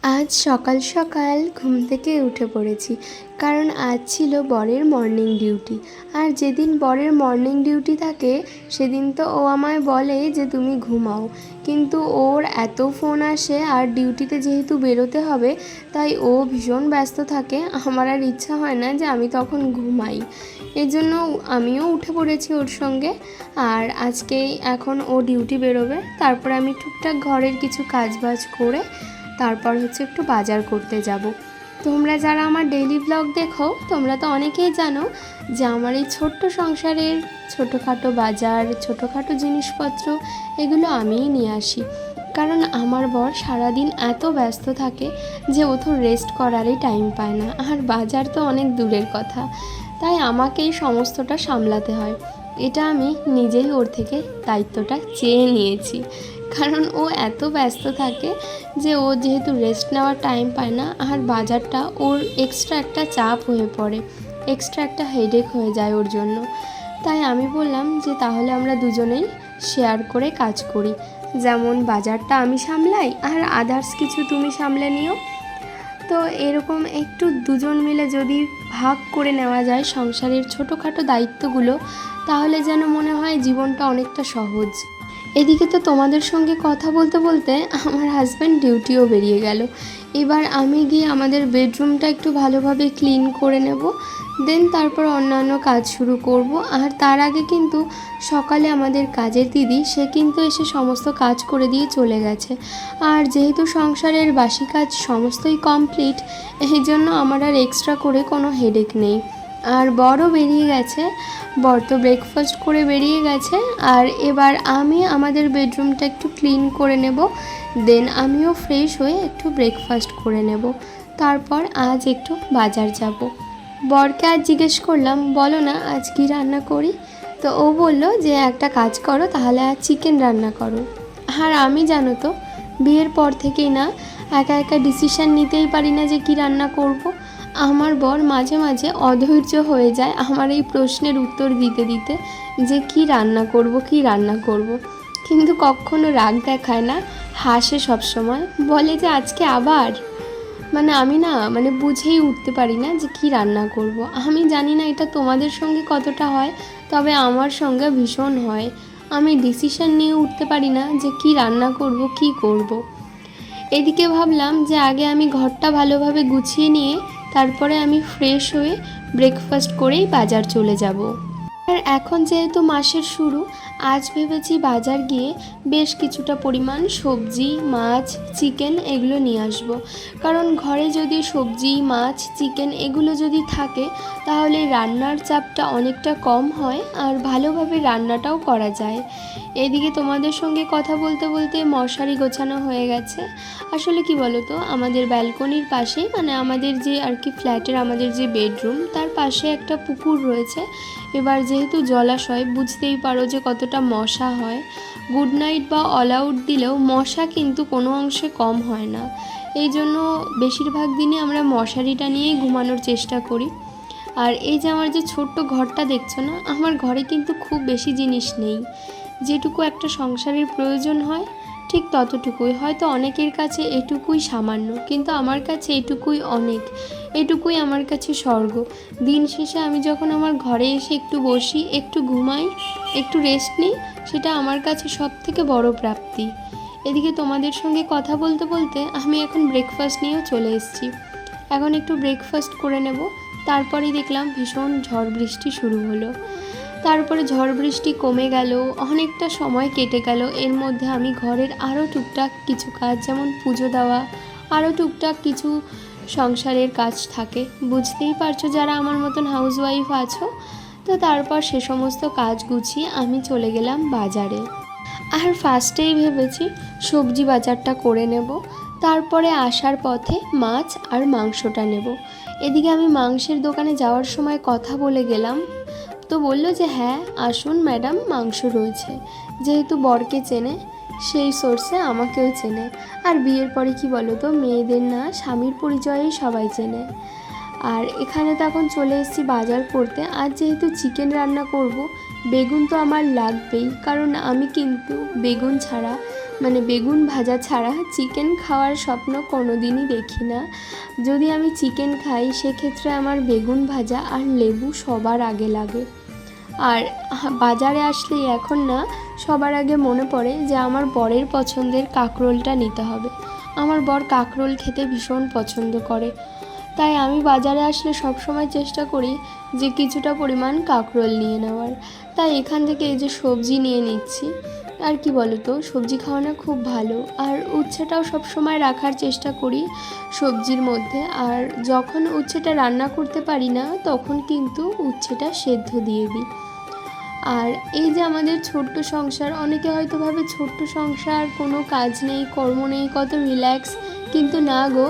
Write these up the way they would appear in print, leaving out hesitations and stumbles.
আজ সকাল সকাল ঘুম থেকে উঠে পড়েছি, কারণ আজ ছিল বরের মর্নিং ডিউটি। আর যেদিন বরের মর্নিং ডিউটি থাকে সেদিন তো ও আমায় বলে যে তুমি ঘুমাও, কিন্তু ওর এত ফোন আসে আর ডিউটিতে যেহেতু বেরোতে হবে তাই ও ভীষণ ব্যস্ত থাকে। আমার আর ইচ্ছা হয় না যে আমি তখন ঘুমাই, এই জন্য আমিও উঠে পড়েছি ওর সঙ্গে। আর আজকেই এখন ও ডিউটি বেরোবে, তারপর আমি টুকটাক ঘরের কিছু কাজবাজ করে তারপর একটু বাজার করতে যাব। তোমরা যারা আমার ডেইলি ব্লগ দেখো তোমরা তো অনেকেই জানো যে আমার এই ছোট্ট সংসারের ছোটোখাটো বাজার, ছোটোখাটো জিনিসপত্র এগুলো আমিই নিয়ে আসি। কারণ আমার বর সারাদিন এত ব্যস্ত থাকে যে ও তো রেস্ট করারই টাইম পায় না, আর বাজার তো অনেক দূরের কথা, তাই আমাকেই সমস্তটা সামলাতে হয়। এটা আমি নিজেই ওর থেকে দায়িত্বটা চেয়ে নিয়েছি, কারণ ও এত ব্যস্ত থাকে যে ও যেহেতু রেস্ট নেওয়ার টাইম পায় না, আর বাজারটা ওর এক্সট্রা একটা চাপ হয়ে পড়ে, এক্সট্রা একটা হেডেক হয়ে যায় ওর জন্য। তাই আমি বললাম যে তাহলে আমরা দুজনেই শেয়ার করে কাজ করি, যেমন বাজারটা আমি সামলাই আর আদার্স কিছু তুমি সামলে নিও। তো এরকম একটু দুজন মিলে যদি ভাগ করে নেওয়া যায় সংসারের ছোটোখাটো দায়িত্বগুলো, তাহলে যেন মনে হয় জীবনটা অনেকটা সহজ। এদিকে তো তোমাদের সঙ্গে কথা বলতে বলতে আমার হাজব্যান্ড ডিউটিও বেরিয়ে গেল। এবার আমি গিয়ে আমাদের বেডরুমটা একটু ভালোভাবে ক্লিন করে নেব, দেন তারপর অন্যান্য কাজ শুরু করব। আর তার আগে কিন্তু সকালে আমাদের কাজের দিদি সে কিন্তু এসে সমস্ত কাজ করে দিয়ে চলে গেছে। আর যেহেতু সংসারের বাসি কাজ সমস্তই কমপ্লিট, এই জন্য আমার আর এক্সট্রা করে কোনো হেডেক নেই। আর বরও বেরিয়ে গেছে, বর তো ব্রেকফাস্ট করে বেরিয়ে গেছে। আর এবার আমি আমাদের বেডরুমটা একটু ক্লিন করে নেব, দেন আমিও ফ্রেশ হয়ে একটু ব্রেকফাস্ট করে নেব, তারপর আজ একটু বাজার যাব। বরকে আজ জিজ্ঞেস করলাম বলো না আজ কী রান্না করি, তো ও বলল যে একটা কাজ করো, তাহলে আজ চিকেন রান্না করো। আর আমি জানো তো বিয়ের পর থেকেই না একা একা ডিসিশান নিতেই পারি না যে কী রান্না করব। আমার বর মাঝে মাঝে অধৈর্য হয়ে যায় আমার এই প্রশ্নের উত্তর দিতে দিতে, যে কী রান্না করব কী রান্না করব, কিন্তু কখনো রাগ দেখায় না, হাসে সবসময়, বলে যে আজকে আবার। আমি না বুঝেই উঠতে পারি না যে কী রান্না করব। আমি জানি না এটা তোমাদের সঙ্গে কতটা হয়, তবে আমার সঙ্গে ভীষণ হয়। আমি ডিসিশন নিয়ে উঠতে পারি না যে কী রান্না করব কী করব। এদিকে ভাবলাম যে আগে আমি ঘরটা ভালোভাবে গুছিয়ে নিয়ে তারপরে আমি ফ্রেশ হয়ে ব্রেকফাস্ট করেই বাজার চলে যাব। আর এখন যেহেতু মাসের শুরু, আজ ভেবেছি বাজার গিয়ে বেশ কিছুটা পরিমাণ সবজি, মাছ, চিকেন এগুলো নিয়ে আসবো। কারণ ঘরে যদি সবজি, মাছ, চিকেন এগুলো যদি থাকে তাহলে রান্নার চাপটা অনেকটা কম হয় আর ভালোভাবে রান্নাটাও করা যায়। এদিকে তোমাদের সঙ্গে কথা বলতে বলতে মশারি গোছানো হয়ে গেছে। আসলে কি বলো তো, আমাদের ব্যালকনির পাশেই আমাদের যে আর কি ফ্ল্যাটের আমাদের যে বেডরুম তার পাশে একটা পুকুর রয়েছে। এবার যেহেতু জলাশয়, বুঝতেই পারো যে কতটা মশা হয়। গুড নাইট বা অল আউট দিলেও মশা কিন্তু কোনো অংশে কম হয় না, এই জন্য বেশিরভাগ দিনই আমরা মশারিটা নিয়েই ঘুমানোর চেষ্টা করি। আর এই যে আমার যে ছোট্ট ঘরটা দেখছো না, আমার ঘরে কিন্তু খুব বেশি জিনিস নেই। যেটুকু একটা সংসারের প্রয়োজন হয় ঠিক ততটুকুই, হয়তো অনেকের কাছে এটুকুই সামান্য, কিন্তু আমার কাছে এটুকুই অনেক, এটুকুই আমার কাছে স্বর্গ। দিন শেষে আমি যখন আমার ঘরে এসে একটু বসি, একটু ঘুমাই, একটু রেস্ট নিই, সেটা আমার কাছে সব থেকে বড় প্রাপ্তি। এদিকে তোমাদের সঙ্গে কথা বলতে বলতে আমি এখন ব্রেকফাস্ট নিয়েও চলে এসেছি। এখন একটু ব্রেকফাস্ট করে নেব, তারপরেই দেখলাম ভীষণ ঝড় বৃষ্টি শুরু হলো। তারপরে ঝড় বৃষ্টি কমে গেল, অনেকটা সময় কেটে গেল। এর মধ্যে আমি ঘরের আরও টুকটাক কিছু কাজ, যেমন পুজো দেওয়া, আরও টুকটাক কিছু সংসারের কাজ থাকে, বুঝতেই পারছো যারা আমার মতন হাউসওয়াইফ আছো। তো তারপর সে সমস্ত কাজ গুছিয়ে আমি চলে গেলাম বাজারে। আর ফার্স্টেই ভেবেছি সবজি বাজারটা করে নেব, তারপরে আসার পথে মাছ আর মাংসটা নেব। এদিকে আমি মাংসের দোকানে যাওয়ার সময় কথা বলে গেলাম, তো বললো যে হ্যাঁ আসুন ম্যাডাম, মাংস রয়েছে। যেহেতু বরকে চেনে সেই সোর্সে আমাকেও চেনে। আর বিয়ের পরে কি বলো তো, মেয়েদের না স্বামীর পরিচয়েই সবাই চেনে। আর এখানে তো এখন চলে এসেছি বাজার করতে। আর যেহেতু চিকেন রান্না করব, বেগুন তো আমার লাগবেই, কারণ আমি কিন্তু বেগুন ছাড়া মানে বেগুন ভাজা ছাড়া চিকেন খাওয়ার স্বপ্ন কোনো দিনই দেখি না। যদি আমি চিকেন খাই সেক্ষেত্রে আমার বেগুন ভাজা আর লেবু সবার আগে লাগে। আর বাজারে আসলেই এখন না সবার আগে মনে পড়ে যে আমার বরের পছন্দের কাঁকরোলটা নিতে হবে। আমার বর কাঁকরোল খেতে ভীষণ পছন্দ করে, তাই আমি বাজারে আসলে সব সময় চেষ্টা করি যে কিছুটা পরিমাণ কাঁকরোল নিয়ে নেওয়ার। তাই এখান থেকে এই যে সবজি নিয়ে নিচ্ছি। আর কি বলো তো, সবজি খাওয়ানো খুব ভালো। আর উচ্ছেটাও সব সময় রাখার চেষ্টা করি সবজির মধ্যে। আর যখন উচ্ছেটা রান্না করতে পারি না তখন কিন্তু উচ্ছেটা সেদ্ধ দিয়ে দিই। আর এই যে আমাদের ছোট্ট সংসার, অনেকে হয়তো ভাবে ছোট্ট সংসার, কোনো কাজ নেই, কর্ম নেই, কত রিল্যাক্স, কিন্তু না গো,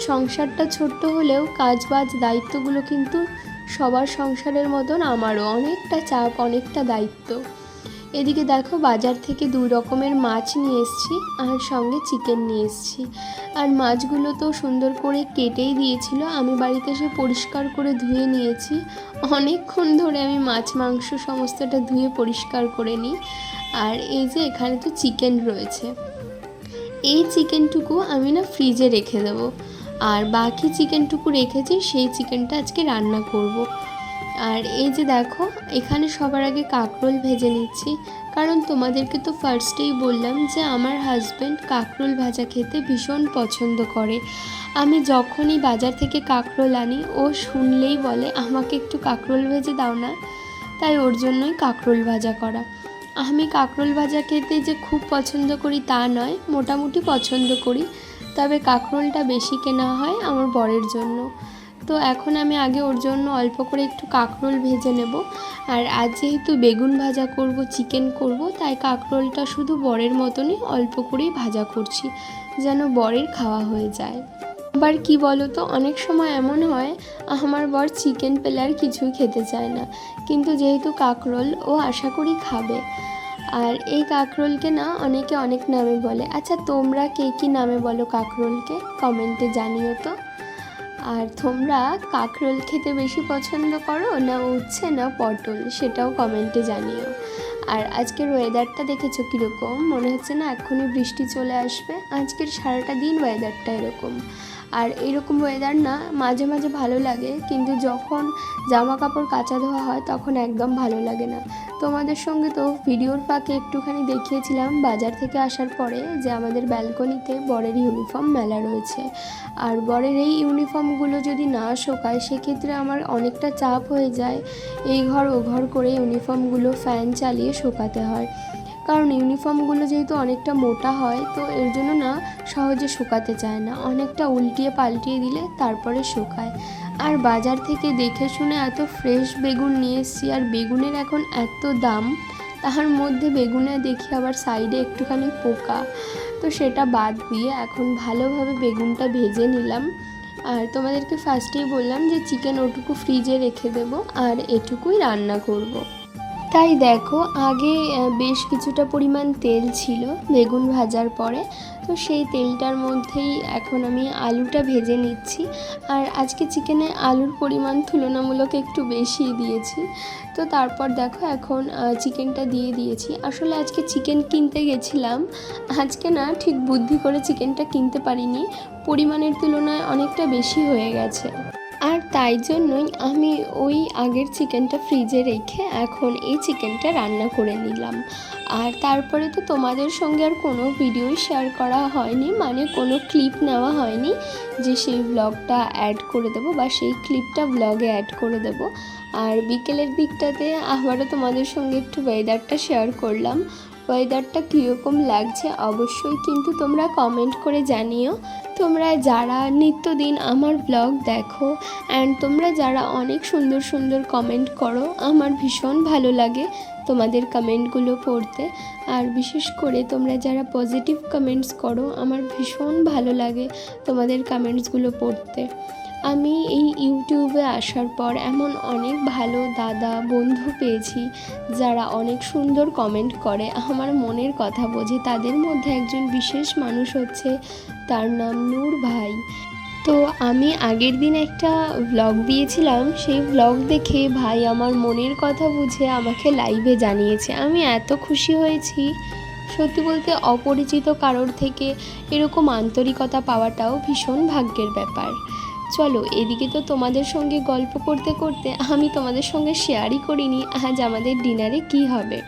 সংসারটা ছোট্ট হলেও কাজবাজ দায়িত্বগুলো কিন্তু সবার সংসারের মতন আমারও অনেকটা চাপ, অনেকটা দায়িত্ব। এদিকে দেখো বাজার থেকে 2 রকমের মাছ নিয়ে এসেছি আর সঙ্গে চিকেন নিয়ে এসেছি। আর মাছগুলো তো সুন্দর করে কেটেই দিয়েছিল, আমি বাড়িতে এসে পরিষ্কার করে ধুয়ে নিয়েছি। অনেকক্ষণ ধরে আমি মাছ মাংস সমস্তটা ধুয়ে পরিষ্কার করে নিই। আর এই যে এখানে তো চিকেন রয়েছে, এই চিকেনটুকু আমি না ফ্রিজে রেখে দেবো। আর বাকি চিকেনটুকু রেখেছি, সেই চিকেনটা আজকে রান্না করব। আর এই যে দেখো এখানে সবার আগে কাঁকরোল ভেজে নিচ্ছি, কারণ তোমাদেরকে তো ফার্স্টেই বললাম যে আমার হাজব্যান্ড কাঁকরোল ভাজা খেতে ভীষণ পছন্দ করে। আমি যখনই বাজার থেকে কাঁকরোল আনি ও শুনলেই বলে আমাকে একটু কাঁকরোল ভেজে দাও না, তাই ওর জন্যই কাঁকরোল ভাজা করা। আমি কাঁকরোল ভাজা খেতে যে খুব পছন্দ করি তা নয়, মোটামুটি পছন্দ করি, তবে কাঁকরোলটা বেশি কেনা হয় আমার বরের জন্য। তো এখন আমি আগে ওর জন্য অল্প করে একটু কাঁকরোল ভেজে নেব। আর আজ যেহেতু বেগুন ভাজা করব, চিকেন করব, তাই কাঁকরোলটা শুধু বরের মতনই অল্প করেই ভাজা করছি, যেন বরের খাওয়া হয়ে যায়। আবার কি বলো তো, অনেক সময় এমন হয় আমার বর চিকেন পেলে আর কিছুই খেতে চায় না, কিন্তু যেহেতু কাঁকরোল ও আশা করি খাবে। আর এই কাঁকরোলকে না অনেকে অনেক নামে বলে। আচ্ছা তোমরা কে কী নামে বলো কাঁকরোলকে কমেন্টে জানিও তো। আর তোমরা কাঁকরোল খেতে বেশি পছন্দ করো না উচ্ছে না পটল, সেটাও কমেন্টে জানিও। আর আজকের ওয়েদারটা দেখেছো কীরকম, মনে হচ্ছে না এক্ষুনি বৃষ্টি চলে আসবে। আজকের সারাটা দিন ওয়েদারটা এরকম। আর এরকম ওয়েদার না মাঝে মাঝে ভালো লাগে, কিন্তু যখন জামা কাপড় কাচা ধোয়া হয় তখন একদম ভালো লাগে না। তোমাদের সঙ্গে তো ভিডিওর ফাঁকে একটুখানি দেখিয়েছিলাম বাজার থেকে আসার পরে যে আমাদের ব্যালকনিতে বরের ইউনিফর্ম মেলা রয়েছে। আর বরের এই ইউনিফর্মগুলো যদি না শোকায় সেক্ষেত্রে আমার অনেকটা চাপ হয়ে যায়। এই ঘর ও ঘর করে ইউনিফর্মগুলো ফ্যান চালিয়ে শোকাতে হয়, কারণ ইউনিফর্মগুলো যেহেতু অনেকটা মোটা হয় তো এর জন্য না সহজে শুকাতে চায় না, অনেকটা উল্টিয়ে পাল্টিয়ে দিলে তারপরে শুকায়। আর বাজার থেকে দেখে শুনে এত ফ্রেশ বেগুন নিয়ে এসেছি, আর বেগুনের এখন এত দাম, তার মধ্যে বেগুনে দেখি আবার সাইডে একটুখানি পোকা, তো সেটা বাদ দিয়ে এখন ভালোভাবে বেগুনটা ভেজে নিলাম। আর তোমাদেরকে ফার্স্টেই বললাম যে চিকেন ওটুকু ফ্রিজে রেখে দেবো আর এটুকুই রান্না করব। তাই দেখো আগে বেশ কিছুটা পরিমাণ তেল ছিল বেগুন ভাজার পরে, তো সেই তেলটার মধ্যেই এখন আমি আলুটা ভেজে নিচ্ছি। আর আজকে চিকেনে আলুর পরিমাণ তুলনামূলক একটু বেশি দিয়েছি। তো তারপর দেখো এখন চিকেনটা দিয়ে দিয়েছি। আসলে আজকে চিকেন কিনতে গেছিলাম, আজকে না ঠিক বুদ্ধি করে চিকেনটা কিনতে পারিনি, পরিমাণের তুলনায় অনেকটা বেশি হয়ে গেছে। আর তাই জন্যই আমি ওই আগের চিকেনটা ফ্রিজে রেখে এখন এই চিকেনটা রান্না করে নিলাম। আর তারপরে তো তোমাদের সঙ্গে আর কোনো ভিডিওই শেয়ার করা হয়নি, মানে কোনো ক্লিপ নেওয়া হয়নি যে সেই ব্লগটা অ্যাড করে দেবো বা সেই ক্লিপটা ব্লগে অ্যাড করে দেবো। আর বিকেলের দিকটাতে আবারও তোমাদের সঙ্গে একটু ওয়েদারটা শেয়ার করলাম। ওয়েদারটা কীরকম লাগছে অবশ্যই কিন্তু তোমরা কমেন্ট করে জানিও। তোমরা যারা নিত্যদিন আমার ব্লগ দেখো অ্যান্ড তোমরা যারা অনেক সুন্দর সুন্দর কমেন্ট করো, আমার ভীষণ ভালো লাগে তোমাদের কমেন্টগুলো পড়তে। আর বিশেষ করে তোমরা যারা পজিটিভ কমেন্টস করো, আমার ভীষণ ভালো লাগে তোমাদের কমেন্টসগুলো পড়তে। আমি এই ইউটিউবে আসার পর এমন অনেক ভালো দাদা বন্ধু পেয়েছি যারা অনেক সুন্দর কমেন্ট করে, আমার মনের কথা বোঝে। তাদের মধ্যে একজন বিশেষ মানুষ হচ্ছে, তার নাম নূর ভাই। তো আমি আগের দিন একটা ব্লগ দিয়েছিলাম, সেই ব্লগ দেখে ভাই আমার মনের কথা বুঝে আমাকে লাইভে জানিয়েছে। আমি এত খুশি হয়েছি, সত্যি বলতে অপরিচিত কারোর থেকে এরকম আন্তরিকতা পাওয়াটাও ভীষণ ভাগ্যের ব্যাপার। চলো, এদিকে তো তোমাদের সঙ্গে গল্প করতে করতে আমি তোমাদের সঙ্গে শেয়ারই করিনি আজ আমাদের ডিনারে কি হবে।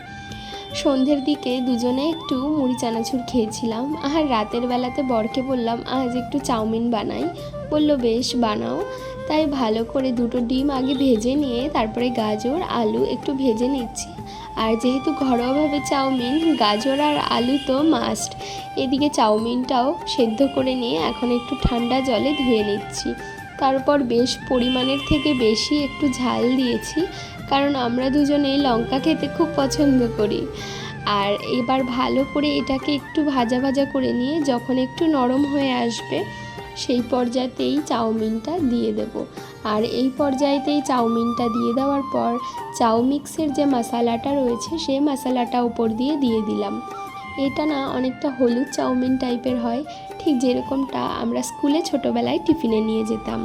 সন্ধ্যের দিকে দুজনে একটু মুড়ি চানাচুর খেয়েছিলাম, আর রাতের বেলাতে বরকে বললাম আজ একটু চাউমিন বানাই। বলল বেশ বানাও। তাই ভালো করে দুটো ডিম আগে ভেজে নিয়ে তারপরে গাজর আলু একটু ভেজে নিচ্ছি। আর যেহেতু ঘরোয়াভাবে চাউমিন, গাজর আর আলু তো মাস্ট। এদিকে চাউমিনটাও সেদ্ধ করে নিয়ে এখন একটু ঠান্ডা জলে ধুয়ে নিচ্ছি। তারপর বেশ পরিমাণের থেকে বেশি একটু ঝাল দিয়েছি, কারণ আমরা দুজনেই লঙ্কা খেতে খুব পছন্দ করি। আর এবার ভালো করে এটাকে একটু ভাজা ভাজা করে নিয়ে যখন একটু নরম হয়ে আসবে সেই পর্যায়েতেই চাউমিনটা দিয়ে দেব। আর এই পর্যায়েতেই চাউমিনটা দিয়ে দেওয়ার পর চাউমিক্সের যে মশলাটা রয়েছে সেই মশলাটা উপর দিয়ে দিলাম। এটা না অনেকটা হলুদ চাউমিন টাইপের হয়, ঠিক যেরকমটা আমরা স্কুলে ছোটোবেলায় টিফিনে নিয়ে যেতাম।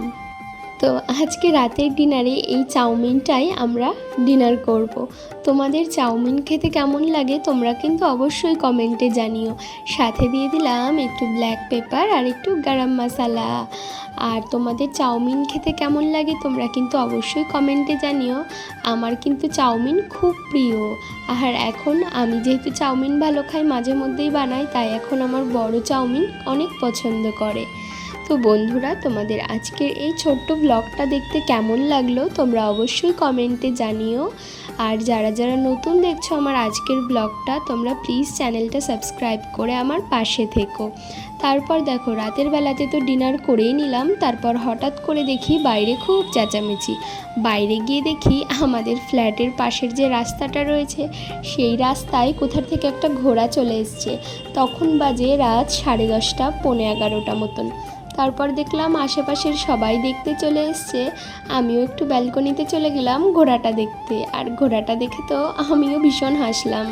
তো আজকে রাতের ডিনারে এই চাউমিনটাই আমরা ডিনার করব। তোমাদের চাউমিন খেতে কেমন লাগে তোমরা কিন্তু অবশ্যই কমেন্টে জানিও। সাথে দিয়ে দিলাম একটু ব্ল্যাক পেপার আর একটু গরম মশলা। আর তোমাদের চাউমিন খেতে কেমন লাগে তোমরা কিন্তু অবশ্যই কমেন্টে জানিও। আমার কিন্তু চাউমিন খুব প্রিয়। আর এখন আমি যেহেতু চাউমিন ভালো খাই, মাঝে মধ্যেই বানাই, তাই এখন আমার বড় চাউমিন অনেক পছন্দ করে। তো বন্ধুরা, তোমাদের আজকের এই ছোট্ট ব্লগটা দেখতে কেমন লাগলো তোমরা অবশ্যই কমেন্টে জানিও। আর যারা যারা নতুন দেখছো আমার আজকের ব্লগটা, তোমরা প্লিজ চ্যানেলটা সাবস্ক্রাইব করে আমার পাশে থেকো। তারপর দেখো, রাতের বেলাতে তো ডিনার করেই নিলাম, তারপর হঠাৎ করে দেখি বাইরে খুব চেঁচামেচি। বাইরে গিয়ে দেখি আমাদের ফ্ল্যাটের পাশের যে রাস্তাটা রয়েছে সেই রাস্তায় কোথা থেকে একটা ঘোড়া চলে এসছে। তখন বাজে রাত 10:30 পৌনে 11টা মতন। তারপর দেখলাম আশেপাশের সবাই দেখতে চলে এসছে, আমিও একটু ব্যালকনিতে চলে গেলাম ঘোড়াটা দেখতে। আর ঘোড়াটা দেখে তো আমিও ভীষণ হাসলাম।